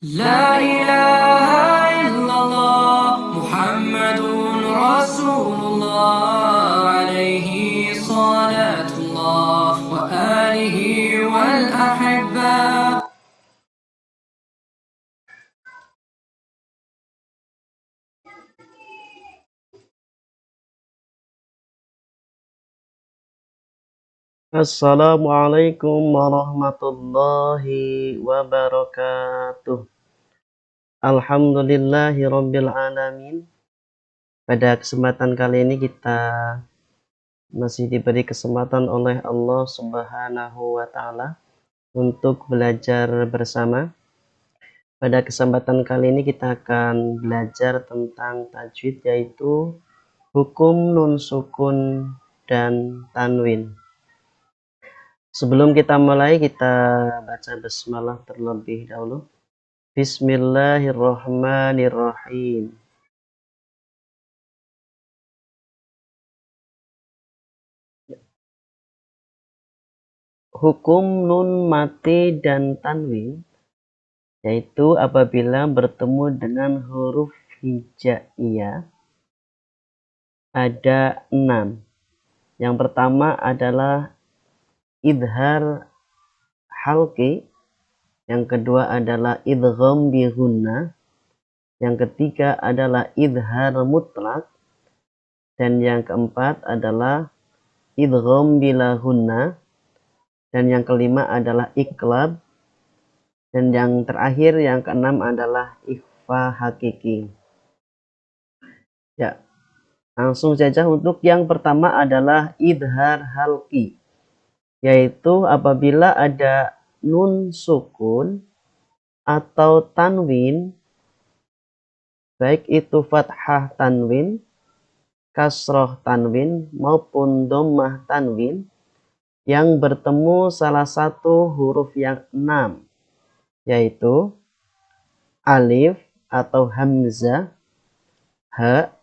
لا إله إلا الله محمد رسول الله عليه صلاة الله وآله والأحبة. Assalamualaikum warahmatullahi wabarakatuh. Alhamdulillahirabbil alamin. Pada kesempatan kali ini kita masih diberi kesempatan oleh Allah Subhanahu wa taala untuk belajar bersama. Pada kesempatan kali ini kita akan belajar tentang tajwid, yaitu hukum nun sukun dan tanwin. Sebelum kita mulai, kita baca basmalah terlebih dahulu. Bismillahirrahmanirrahim. Hukum nun mati dan tanwin, yaitu apabila bertemu dengan huruf hijaiyah, ada 6. Yang pertama adalah idhar halqi, yang kedua adalah idgham bi gunnah, yang ketiga adalah idhar mutlak, dan yang keempat adalah idgham bila gunnah, dan yang kelima adalah iqlab, dan yang terakhir yang keenam adalah ikhfa hakiki. Ya, langsung saja. Untuk yang pertama adalah idhar halqi, yaitu apabila ada nun sukun atau tanwin, baik itu fathah tanwin, kasroh tanwin, maupun dhammah tanwin, yang bertemu salah satu huruf yang 6, yaitu alif atau hamzah, ha,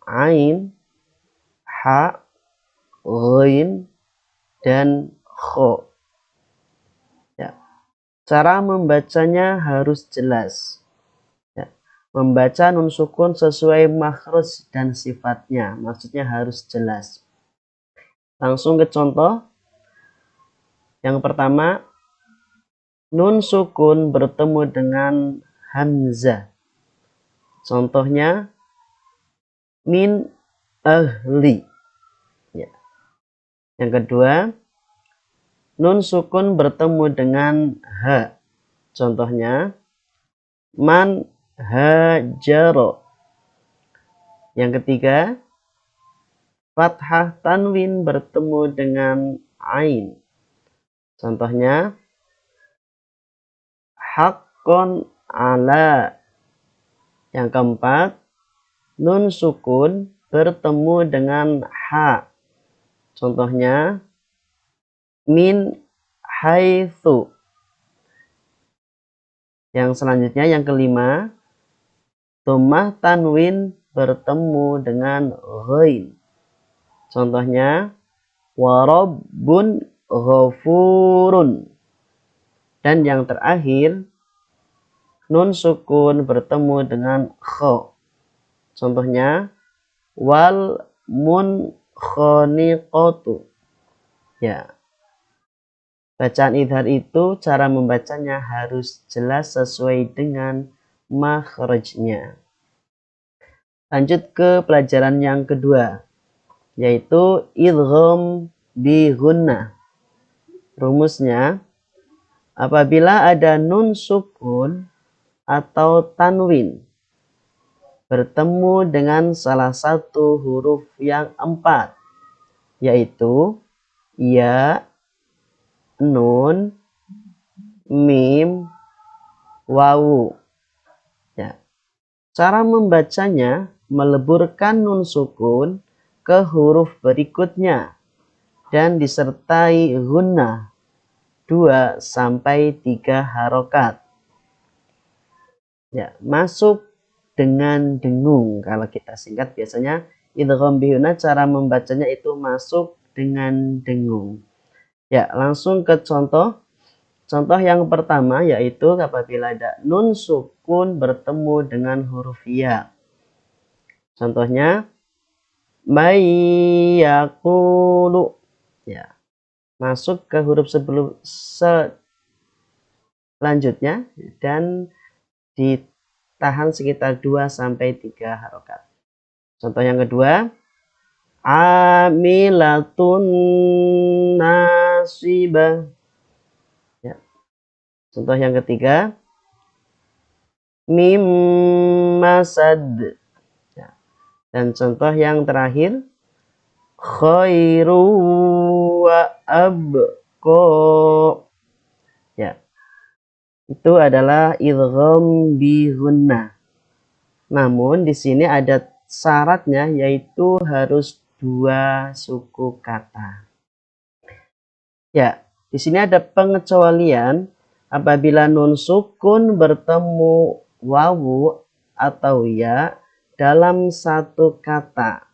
ain, ha, ghain, dan kho. Ya. Cara membacanya harus jelas. Ya. Membaca nun sukun sesuai makhraj dan sifatnya, maksudnya harus jelas. Langsung ke contoh. Yang pertama, nun sukun bertemu dengan hamzah. Contohnya min ahli. Ya. Yang kedua, nun sukun bertemu dengan ha. Contohnya man hajaro. Yang ketiga, fathah tanwin bertemu dengan ain. Contohnya haqqon ala. Yang keempat, nun sukun bertemu dengan ha. Contohnya min haitsu. Yang selanjutnya yang kelima, dhammah tanwin bertemu dengan ghain. Contohnya warabbun ghafurun. Dan yang terakhir, nun sukun bertemu dengan kha. Contohnya wal munkhaniqatu. Ya. Bacaan idhar itu cara membacanya harus jelas sesuai dengan makhrajnya. Lanjut ke pelajaran yang kedua, yaitu idgham bi gunnah. Rumusnya, apabila ada nun sukun atau tanwin bertemu dengan salah satu huruf yang 4, yaitu ya, nun, mim, wawu. Ya. Cara membacanya meleburkan nun sukun ke huruf berikutnya dan disertai gunnah 2 sampai 3 harokat. Ya, masuk dengan dengung. Kalau kita singkat biasanya idgham bi gunnah, cara membacanya itu masuk dengan dengung. Ya, langsung ke contoh. Contoh yang pertama yaitu apabila ada nun sukun bertemu dengan huruf ya. Contohnya mayyaqulu, ya, masuk ke huruf selanjutnya dan ditahan sekitar 2 sampai 3 harokat. Contoh yang kedua, amilatun nasibah. Ya. Contoh yang ketiga, mim masad. Ya. Dan contoh yang terakhir, khairu wa abqa. Ya. Itu adalah idgham bi gunnah. Namun di sini ada syaratnya yaitu harus 2 suku kata. Ya, di sini ada pengecualian apabila nun sukun bertemu wawu atau ya dalam satu kata,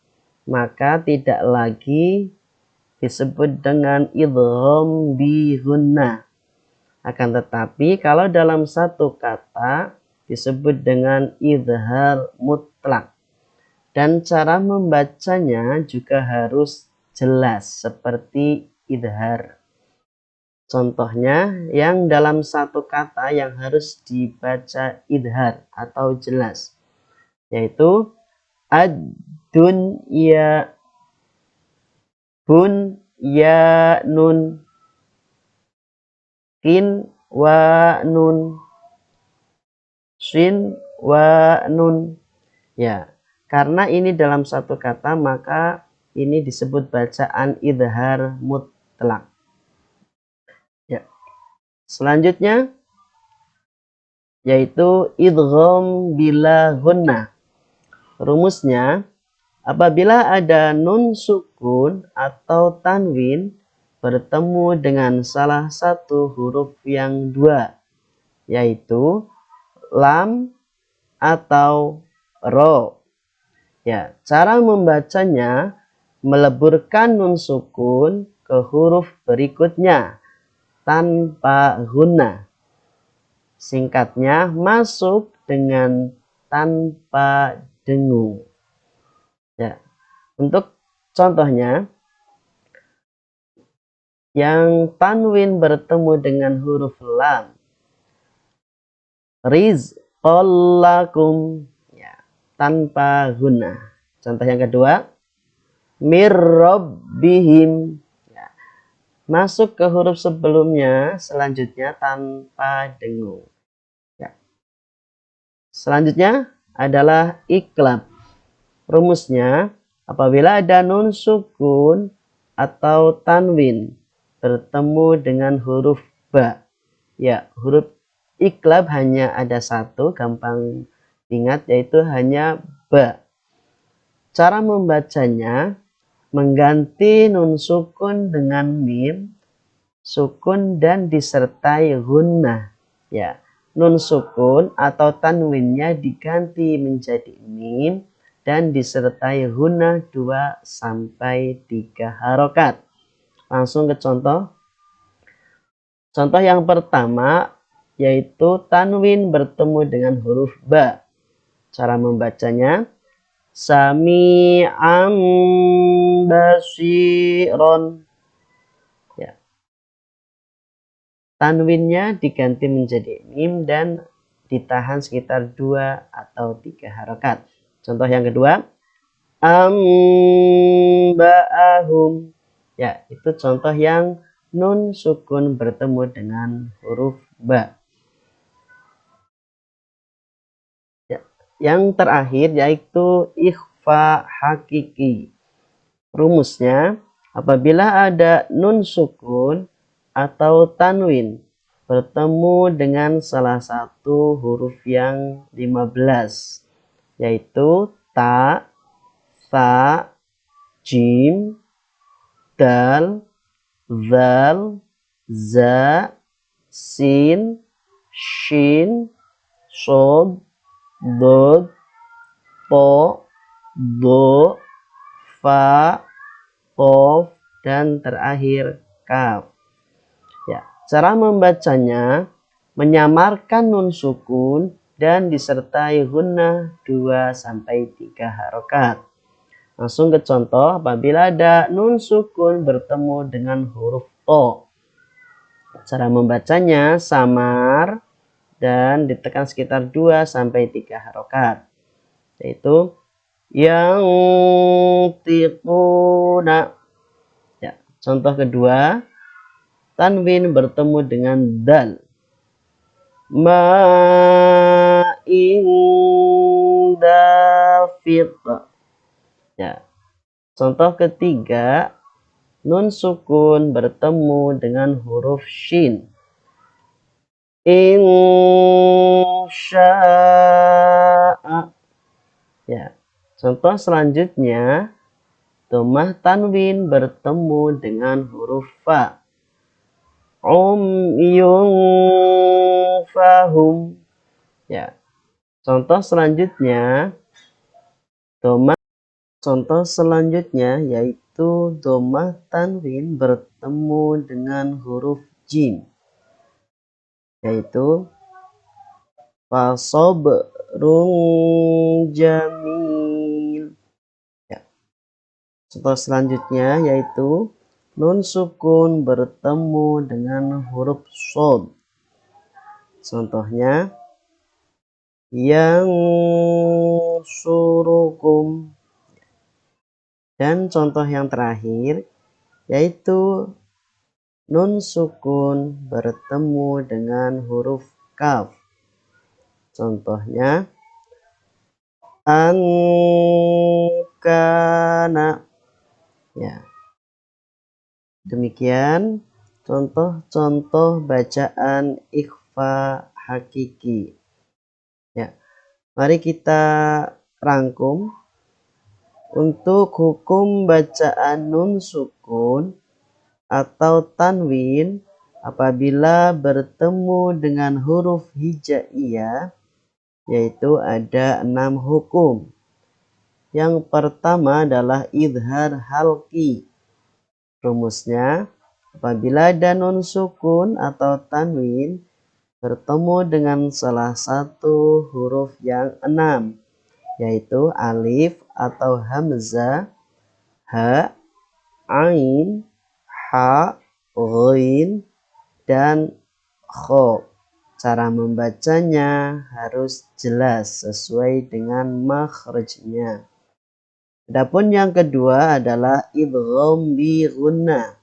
maka tidak lagi disebut dengan idgham bi gunnah. Akan tetapi kalau dalam satu kata disebut dengan idhar mutlak. Dan cara membacanya juga harus jelas seperti idhar. Contohnya yang dalam satu kata yang harus dibaca idhar atau jelas, yaitu ad-dunya, bun ya nun, kin wa nun, shin wa nun. Ya, karena ini dalam satu kata maka ini disebut bacaan idhar mutlak. Ya. Selanjutnya yaitu idgham bila gunnah. Rumusnya, apabila ada nun sukun atau tanwin bertemu dengan salah satu huruf yang 2, yaitu lam atau ro. Ya, cara membacanya meleburkan nun sukun ke huruf berikutnya tanpa gunnah. Singkatnya, masuk dengan tanpa dengung. Ya, untuk contohnya, yang tanwin bertemu dengan huruf lam, rizqallakum, ya, tanpa gunnah. Contoh yang kedua, mirrabbihim, ya, masuk ke huruf sebelumnya selanjutnya tanpa dengung. Ya. Selanjutnya adalah iklab. Rumusnya, apabila ada nun sukun atau tanwin bertemu dengan huruf ba, ya, huruf iklab hanya ada satu, gampang ingat, yaitu hanya ba. Cara membacanya mengganti nun sukun dengan mim sukun dan disertai gunnah. Ya, nun sukun atau tanwinnya diganti menjadi mim dan disertai gunnah 2 sampai 3 harokat. Langsung ke contoh. Contoh yang pertama yaitu tanwin bertemu dengan huruf ba. Cara membacanya, sami'an basiron. Ya. Tanwinnya diganti menjadi mim dan ditahan sekitar 2 atau 3 harokat. Contoh yang kedua, amba'ahum. Ya, itu contoh yang nun sukun bertemu dengan huruf ba. Ya, yang terakhir yaitu ikhfa hakiki. Rumusnya, apabila ada nun sukun atau tanwin bertemu dengan salah satu huruf yang 15, yaitu ta, sa, jim, dal, zal, za, sin, shin, shod, dod, po, do, fa, qof, dan terakhir kaf. Ya, Cara membacanya menyamarkan nun sukun dan disertai gunnah 2-3 harokat. Langsung ke contoh, apabila ada nun sukun bertemu dengan huruf to. Cara membacanya samar dan ditekan sekitar 2-3 harokat. Yaitu yang tiquna. Ya, contoh kedua, tanwin bertemu dengan dal. Ma'in dafiq. Ya. Contoh ketiga, nun sukun bertemu dengan huruf shin. Insya'a. Ya. Contoh selanjutnya, dhammah tanwin bertemu dengan huruf fa. Umyun fahum. Ya. Contoh selanjutnya yaitu dhammah tanwin bertemu dengan huruf jim, yaitu fasabrun jamil. Ya. Contoh selanjutnya yaitu nun sukun bertemu dengan huruf shod. Contohnya yang surukum. Dan contoh yang terakhir yaitu nun sukun bertemu dengan huruf kaf. Contohnya ankana. Ya. Demikian contoh-contoh bacaan ikhfa hakiki. Ya. Mari kita rangkum. Untuk hukum bacaan nun sukun atau tanwin apabila bertemu dengan huruf hijaiyah, yaitu ada 6 hukum. Yang pertama adalah idhar halqi. Rumusnya, apabila ada nun sukun atau tanwin bertemu dengan salah satu huruf yang 6, yaitu alif atau hamzah, ha, ain, ha, ghain, dan kho. Cara membacanya harus jelas sesuai dengan makhrajnya. Adapun yang kedua adalah idgham bi gunnah.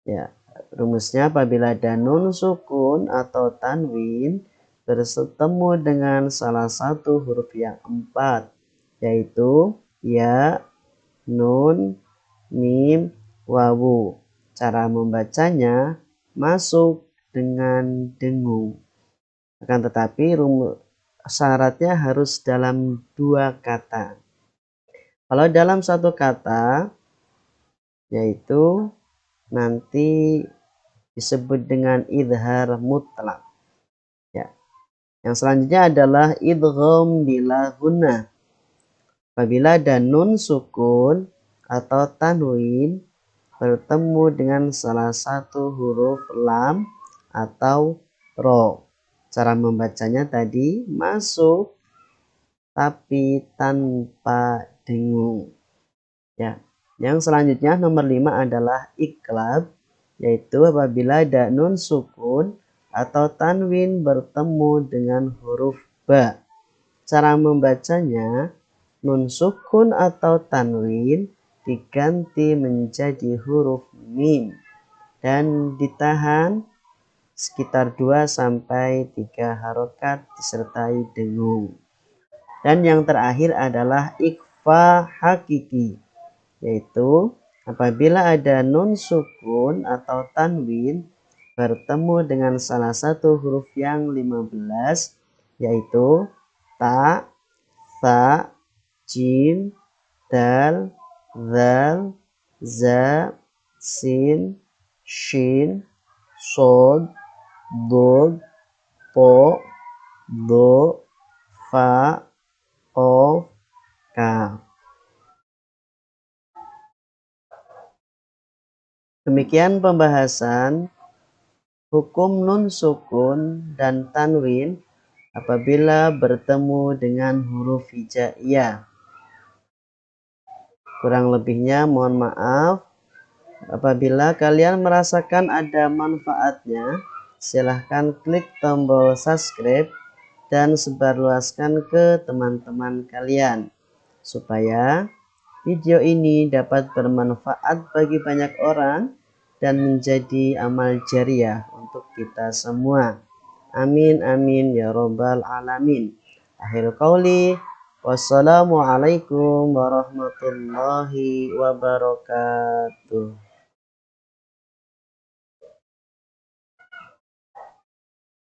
Ya, rumusnya apabila ada nun sukun atau tanwin bertemu dengan salah satu huruf yang 4, yaitu ya, nun, mim, wawu. Cara membacanya masuk dengan dengung. Akan tetapi syaratnya harus dalam 2 kata. Kalau dalam 1 kata, yaitu nanti disebut dengan idhar mutlak. Ya. Yang selanjutnya adalah idgham bila gunnah. Apabila ada nun sukun atau tanwin bertemu dengan salah satu huruf lam atau ro. Cara membacanya tadi masuk tapi tanpa dengung. Ya. Yang selanjutnya nomor 5 adalah iqlab, yaitu apabila ada nun sukun atau tanwin bertemu dengan huruf ba. Cara membacanya, nun sukun atau tanwin diganti menjadi huruf mim dan ditahan sekitar 2-3 harokat disertai dengung. Dan yang terakhir adalah ikhfa hakiki, yaitu apabila ada nun sukun atau tanwin bertemu dengan salah satu huruf yang 15, yaitu ta, sa, jim, dal, zal, za, sin, shin, sod, dod, po, do, fa, qaf, kaf. Demikian pembahasan Hukum nun sukun dan tanwin apabila bertemu dengan huruf hijaiyah. Kurang lebihnya mohon maaf. Apabila kalian merasakan ada manfaatnya, silahkan klik tombol subscribe dan sebarluaskan ke teman-teman kalian supaya video ini dapat bermanfaat bagi banyak orang dan menjadi amal jariah untuk kita semua. Amin amin ya robbal alamin. Akhir qauli, wassalamualaikum warahmatullahi wabarakatuh.